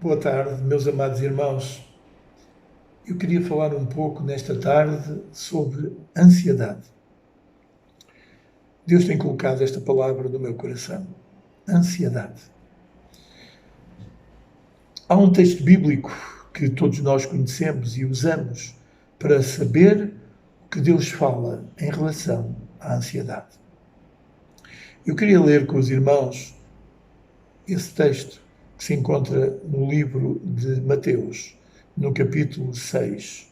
Boa tarde, meus amados irmãos. Eu queria falar um pouco nesta tarde sobre ansiedade. Deus tem colocado esta palavra no meu coração. Ansiedade. Há um texto bíblico que todos nós conhecemos e usamos para saber o que Deus fala em relação à ansiedade. Eu queria ler com os irmãos esse texto que se encontra no livro de Mateus, no capítulo 6.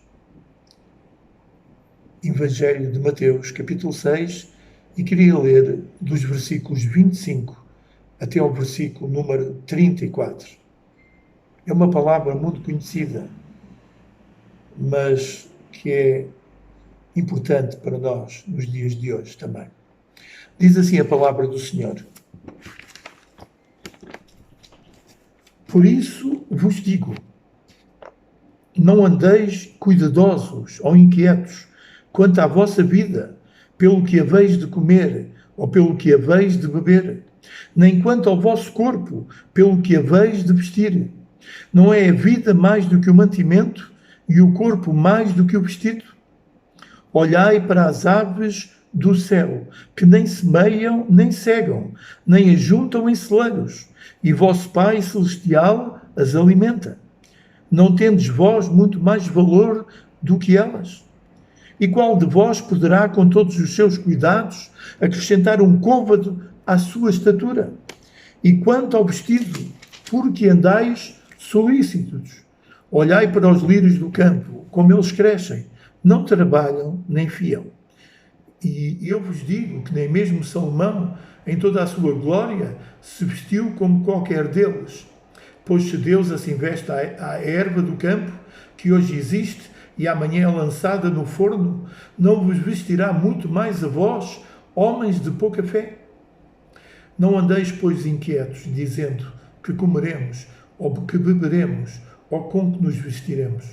Evangelho de Mateus, capítulo 6, e queria ler dos versículos 25 até ao versículo número 34. É uma palavra muito conhecida, mas que é importante para nós nos dias de hoje também. Diz assim a palavra do Senhor: Por isso vos digo, não andeis cuidadosos ou inquietos quanto à vossa vida, pelo que haveis de comer ou pelo que haveis de beber, nem quanto ao vosso corpo, pelo que haveis de vestir. Não é a vida mais do que o mantimento e o corpo mais do que o vestido? Olhai para as aves do céu, que nem semeiam, nem cegam, nem ajuntam em celeiros, e vosso Pai Celestial as alimenta. Não tendes vós muito mais valor do que elas? E qual de vós poderá, com todos os seus cuidados, acrescentar um côvado à sua estatura? E quanto ao vestido, por que andais solícitos? Olhai para os lírios do campo, como eles crescem, não trabalham nem fiam. E eu vos digo que nem mesmo Salomão, em toda a sua glória, se vestiu como qualquer deles. Pois se Deus assim veste a erva do campo, que hoje existe e amanhã é lançada no forno, não vos vestirá muito mais a vós, homens de pouca fé? Não andeis, pois, inquietos, dizendo que comeremos, ou que beberemos, ou com que nos vestiremos.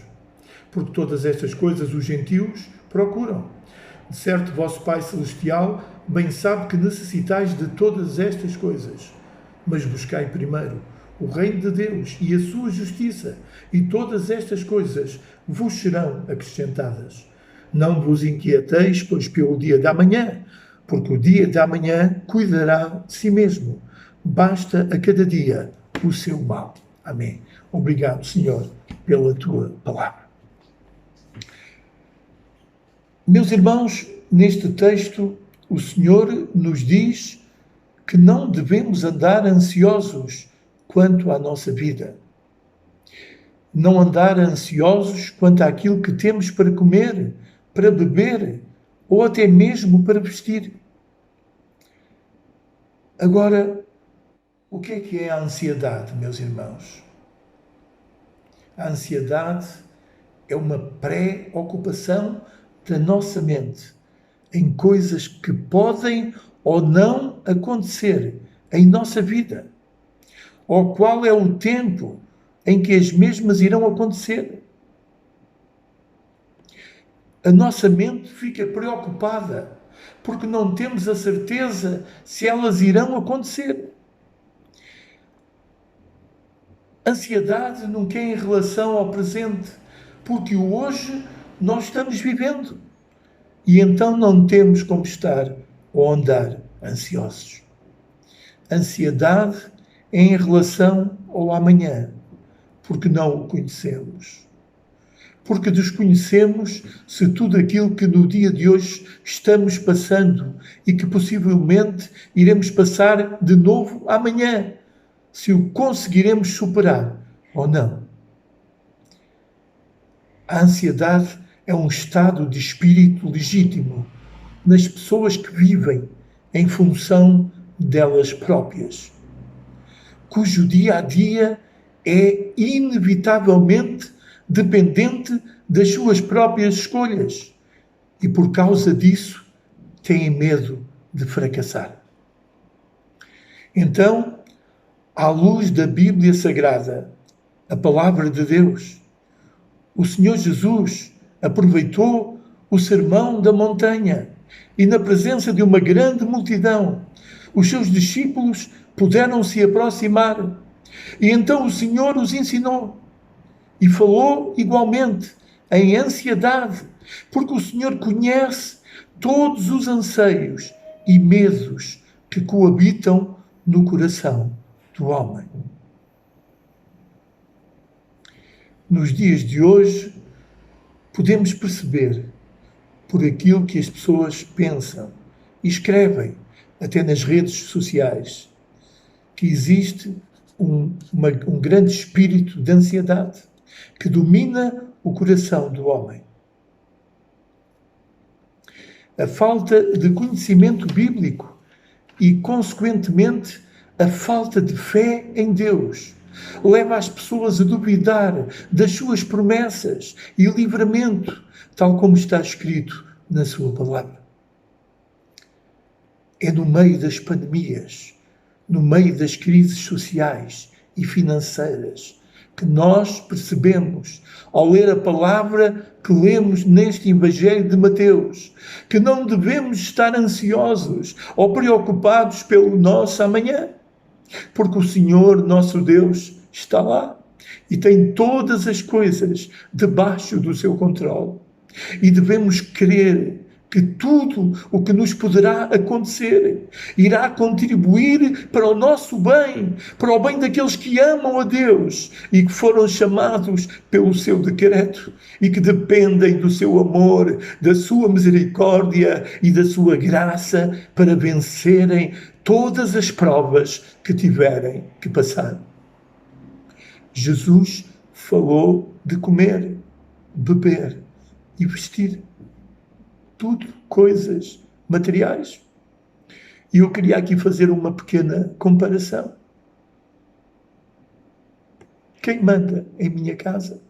Porque todas estas coisas os gentios procuram. De certo, vosso Pai Celestial bem sabe que necessitais de todas estas coisas. Mas buscai primeiro o reino de Deus e a sua justiça, e todas estas coisas vos serão acrescentadas. Não vos inquieteis, pois, pelo dia da manhã, porque o dia da manhã cuidará de si mesmo. Basta a cada dia o seu mal. Amém. Obrigado, Senhor, pela tua palavra. Meus irmãos, neste texto, o Senhor nos diz que não devemos andar ansiosos quanto à nossa vida. Não andar ansiosos quanto àquilo que temos para comer, para beber ou até mesmo para vestir. Agora, o que é a ansiedade, meus irmãos? A ansiedade é uma pré-ocupação da nossa mente em coisas que podem ou não acontecer em nossa vida, ou qual é o tempo em que as mesmas irão acontecer. A nossa mente fica preocupada porque não temos a certeza se elas irão acontecer. Ansiedade nunca é em relação ao presente, porque o hoje nós estamos vivendo. E então não temos como estar ou andar ansiosos. Ansiedade é em relação ao amanhã, porque não o conhecemos. Porque desconhecemos se tudo aquilo que no dia de hoje estamos passando e que possivelmente iremos passar de novo amanhã, se o conseguiremos superar ou não. A ansiedade é um estado de espírito legítimo nas pessoas que vivem em função delas próprias, cujo dia-a-dia é inevitavelmente dependente das suas próprias escolhas e, por causa disso, têm medo de fracassar. Então, à luz da Bíblia Sagrada, a Palavra de Deus, o Senhor Jesus aproveitou o sermão da montanha e, na presença de uma grande multidão, os seus discípulos puderam se aproximar E então o Senhor os ensinou e falou igualmente em ansiedade, porque o Senhor conhece todos os anseios e medos que coabitam no coração do homem. Nos dias de hoje, podemos perceber, por aquilo que as pessoas pensam e escrevem, até nas redes sociais, que existe um grande espírito de ansiedade que domina o coração do homem. A falta de conhecimento bíblico e, consequentemente, a falta de fé em Deus leva as pessoas a duvidar das suas promessas e livramento, tal como está escrito na sua palavra. É no meio das pandemias, no meio das crises sociais e financeiras, que nós percebemos, ao ler a palavra que lemos neste Evangelho de Mateus, que não devemos estar ansiosos ou preocupados pelo nosso amanhã, porque o Senhor, nosso Deus, está lá e tem todas as coisas debaixo do seu controle. E devemos crer que tudo o que nos poderá acontecer irá contribuir para o nosso bem, para o bem daqueles que amam a Deus e que foram chamados pelo seu decreto e que dependem do seu amor, da sua misericórdia e da sua graça para vencerem todas as provas que tiverem que passar. Jesus falou de comer, beber e vestir. Tudo coisas materiais. E eu queria aqui fazer uma pequena comparação. Quem manda em minha casa?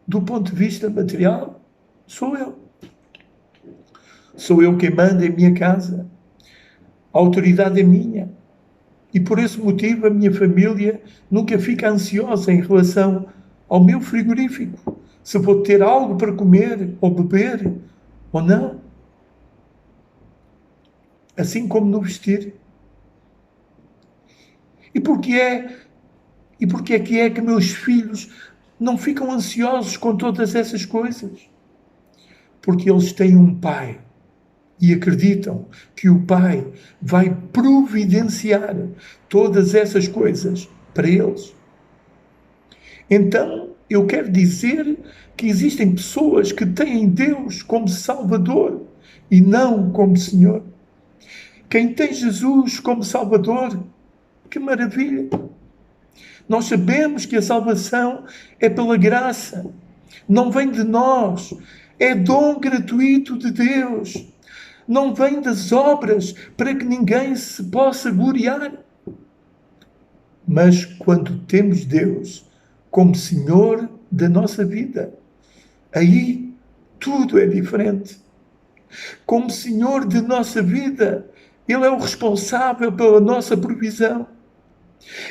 Do ponto de vista material, sou eu. Sou eu quem manda em minha casa. A autoridade é minha. E por esse motivo a minha família nunca fica ansiosa em relação ao meu frigorífico. Se vou ter algo para comer ou beber ou não. Assim como no vestir. E porquê é que meus filhos não ficam ansiosos com todas essas coisas? Porque eles têm um pai e acreditam que o pai vai providenciar todas essas coisas para eles. Então, eu quero dizer que existem pessoas que têm Deus como Salvador e não como Senhor. Quem tem Jesus como Salvador, que maravilha! Nós sabemos que a salvação é pela graça, não vem de nós, é dom gratuito de Deus, não vem das obras para que ninguém se possa gloriar. Mas quando temos Deus como Senhor da nossa vida, aí tudo é diferente. Como Senhor de nossa vida, Ele é o responsável pela nossa provisão.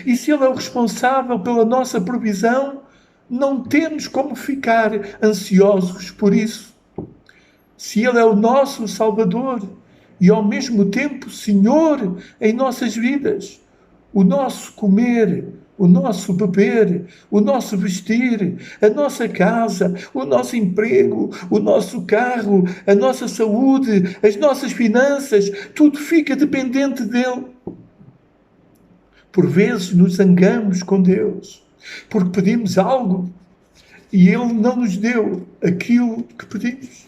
E se Ele é o responsável pela nossa provisão, não temos como ficar ansiosos por isso. Se Ele é o nosso Salvador e ao mesmo tempo Senhor em nossas vidas, o nosso comer, o nosso beber, o nosso vestir, a nossa casa, o nosso emprego, o nosso carro, a nossa saúde, as nossas finanças, tudo fica dependente dele. Por vezes nos zangamos com Deus, porque pedimos algo e Ele não nos deu aquilo que pedimos.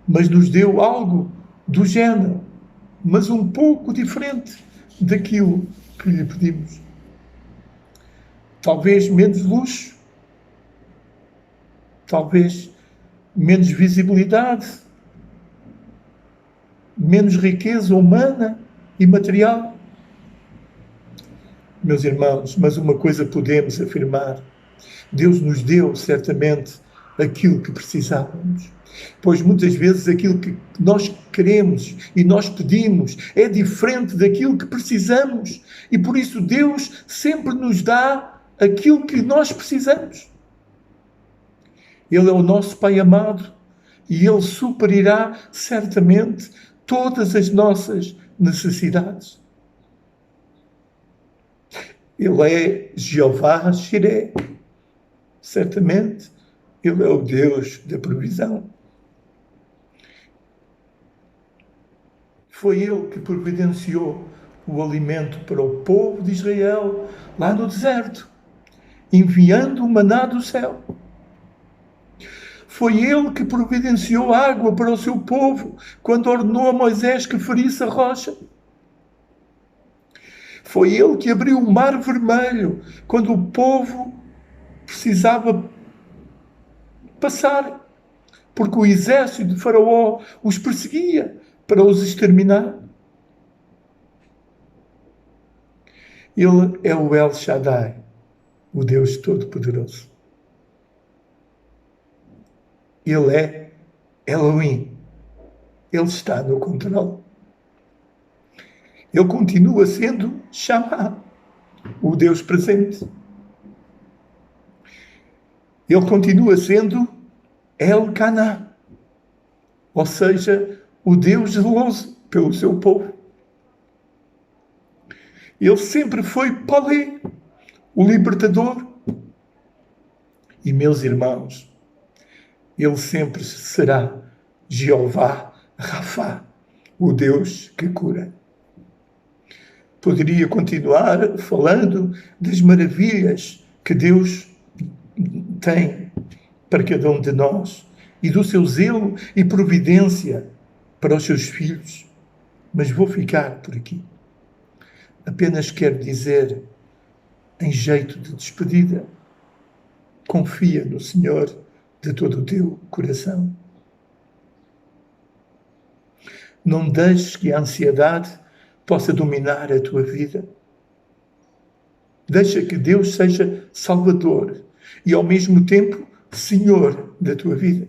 Mas nos deu algo do género, mas um pouco diferente daquilo que lhe pedimos. Talvez menos luxo, talvez menos visibilidade, menos riqueza humana e material. Meus irmãos, mas uma coisa podemos afirmar: Deus nos deu certamente aquilo que precisávamos. Pois muitas vezes aquilo que nós queremos e nós pedimos é diferente daquilo que precisamos. E por isso Deus sempre nos dá aquilo que nós precisamos. Ele é o nosso Pai amado e Ele suprirá certamente todas as nossas necessidades. Ele é Jeová Jiré. Certamente, Ele é o Deus da provisão. Foi Ele que providenciou o alimento para o povo de Israel lá no deserto, enviando o maná do céu. Foi Ele que providenciou água para o seu povo quando ordenou a Moisés que ferisse a rocha. Foi Ele que abriu o mar vermelho quando o povo precisava passar, porque o exército de Faraó os perseguia para os exterminar. Ele é o El Shaddai, o Deus Todo-Poderoso. Ele é Elohim. Ele está no controle. Ele continua sendo Shammah, o Deus presente. Ele continua sendo El-Caná, ou seja, o Deus zeloso pelo seu povo. Ele sempre foi Palé, o libertador. E, meus irmãos, ele sempre será Jeová Rafá, o Deus que cura. Poderia continuar falando das maravilhas que Deus tem para cada um de nós e do seu zelo e providência para os seus filhos, mas vou ficar por aqui. Apenas quero dizer, em jeito de despedida, confia no Senhor de todo o teu coração. Não deixes que a ansiedade possa dominar a tua vida. Deixa que Deus seja Salvador e, ao mesmo tempo, Senhor da tua vida.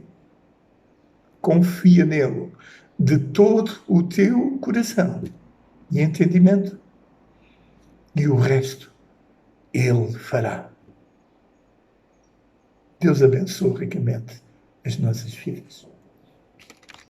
Confia nele de todo o teu coração e entendimento. E o resto Ele fará. Deus abençoe ricamente as nossas vidas.